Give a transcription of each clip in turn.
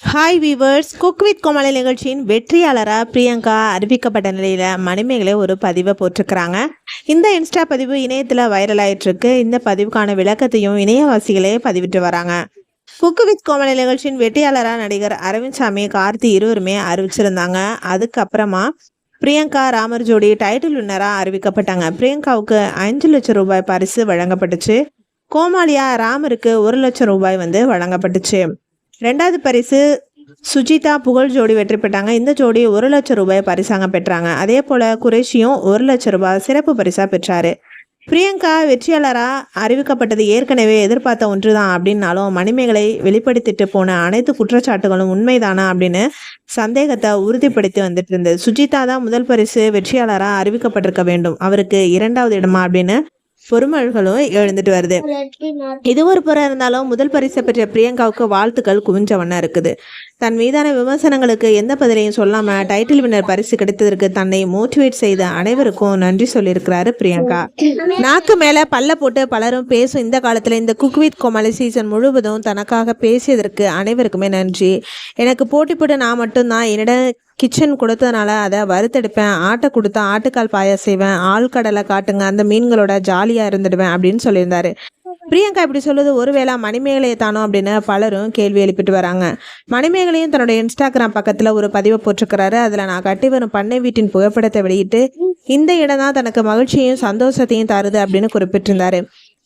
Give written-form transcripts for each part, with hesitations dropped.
Hi viewers, cook with கோமாளி நிகழ்ச்சியின் வெற்றியாளராக பிரியங்கா அறிவிக்கப்பட்ட நிலையில் மணிமேகலை ஒரு பதிவை போட்டிருக்கிறாங்க. இந்த இன்ஸ்டா பதிவு இணையத்தில் வைரல் ஆயிட்டிருக்கு. இந்த பதிவுக்கான விளக்கத்தையும் இணையவாசிகளே பதிவிட்டு வராங்க. குக் வித் கோமாளி நிகழ்ச்சியின் வெற்றியாளராக நடிகர் அரவிந்த் சாமி, கார்த்தி இருவருமே அறிவிச்சிருந்தாங்க. அதுக்கப்புறமா பிரியங்கா ராமர் ஜோடி டைட்டில் வின்னராக அறிவிக்கப்பட்டாங்க. பிரியங்காவுக்கு 5 லட்சம் ரூபாய் பரிசு வழங்கப்பட்டுச்சு. கோமாளியா ராமருக்கு 1 லட்சம் ரூபாய் வழங்கப்பட்டுச்சு. 2வது பரிசு சுஜிதா புகழ் ஜோடி வெற்றி பெற்றாங்க. இந்த ஜோடி 1 லட்சம் ரூபாய் பரிசாக பெற்றாங்க. அதே போல குரேஷியும் 1 லட்சம் ரூபாய் சிறப்பு பரிசா பெற்றாரு. பிரியங்கா வெற்றியாளராக அறிவிக்கப்பட்டது ஏற்கனவே எதிர்பார்த்த ஒன்றுதான் அப்படின்னாலும் மணிமேகலை வெளிப்படுத்திட்டு போன அனைத்து குற்றச்சாட்டுகளும் உண்மைதானா அப்படின்னு சந்தேகத்தை உறுதிப்படுத்தி வந்துட்டு இருந்தது. சுஜிதா தான் முதல் பரிசு வெற்றியாளராக அறிவிக்கப்பட்டிருக்க வேண்டும், அவருக்கு 2வது இடமா அப்படின்னு பொறுமல்களும் எழுந்துட்டு வருது. இது ஒரு புறம் இருந்தாலும் முதல் பரிசை பெற்ற பிரியங்காவுக்கு வாழ்த்துக்கள் குவிஞ்சவண்ணா இருக்குது. தன் மீதான விமர்சனங்களுக்கு எந்த பதிலையும் சொல்லாம டைட்டில் வின்னர் பரிசு கிடைத்ததற்கு தன்னை மோட்டிவேட் செய்த அனைவருக்கும் நன்றி சொல்லியிருக்கிறாரு பிரியங்கா. நாக்கு மேல பல்ல போட்டு பலரும் பேசும் இந்த காலத்துல இந்த குக் வித் கோமாளி சீசன் முழுவதும் தனக்காக பேசியதற்கு அனைவருக்குமே நன்றி. எனக்கு போட்டி போட்டு நான் மட்டும்தான் என்னிடம் கிச்சன் கொடுத்ததுனால அதை வறுத்தெடுப்பேன், ஆட்டை கொடுத்தா ஆட்டுக்கால் பாயா செய்வேன், ஆழ்கடலை காட்டுங்க அந்த மீன்களோட ஜாலியாக இருந்துடுவேன் அப்படின்னு சொல்லியிருந்தாரு. பிரியங்கா இப்படி சொல்லுது ஒருவேளை மணிமேகலையை தானோ அப்படின்னு பலரும் கேள்வி எழுப்பிட்டு வராங்க. மணிமேகலையும் தன்னுடைய இன்ஸ்டாகிராம் பக்கத்தில் ஒரு பதிவை போட்டிருக்கிறாரு. அதில் நான் கட்டி வரும் பண்ணை வீட்டின் புகைப்படத்தை வெளியிட்டு இந்த இடம் தான் தனக்கு மகிழ்ச்சியையும் சந்தோஷத்தையும் தருது அப்படின்னு குறிப்பிட்டிருந்தாரு.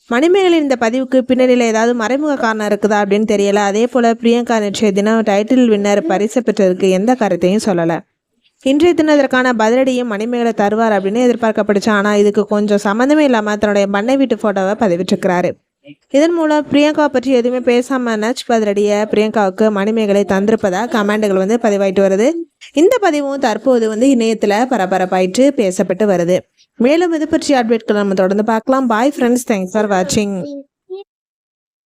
மணிமேகலின் இந்த பதிவுக்கு பின்னணியில் ஏதாவது மறைமுக காரணம் இருக்குதா அப்படின்னு தெரியல. அதே போல பிரியங்கா நேற்றைய தினம் டைட்டில் வின்னர் பரிசு பெற்றதற்கு எந்த கருத்தையும் சொல்லலை. இன்றைய தினம் இதற்கான பதிலடியும் மணிமேகலை தருவார் அப்படின்னு எதிர்பார்க்கப்படுச்சு. ஆனால் இதுக்கு கொஞ்சம் சம்மந்தமே இல்லாமல் தன்னுடைய பண்ணை வீட்டு ஃபோட்டோவை பதிவிட்டிருக்கிறாரு. இதன் மூலம் பிரியங்காவை பற்றி எதுவுமே பேசாம நச் பதிலடியை பிரியங்காவுக்கு மணிமேகலை தந்திருப்பதா கமெண்ட்கள் பதிவாயிட்டு வருது. இந்த பதிவும் தற்போது இணையத்தில் பரபரப்பாயிட்டு பேசப்பட்டு வருது. மேலும் இது பற்றிய அப்டேட்களை நம்ம தொடர்ந்து பார்க்கலாம். பாய் ஃப்ரெண்ட்ஸ், தேங்க்ஸ் ஃபார் வாட்சிங்.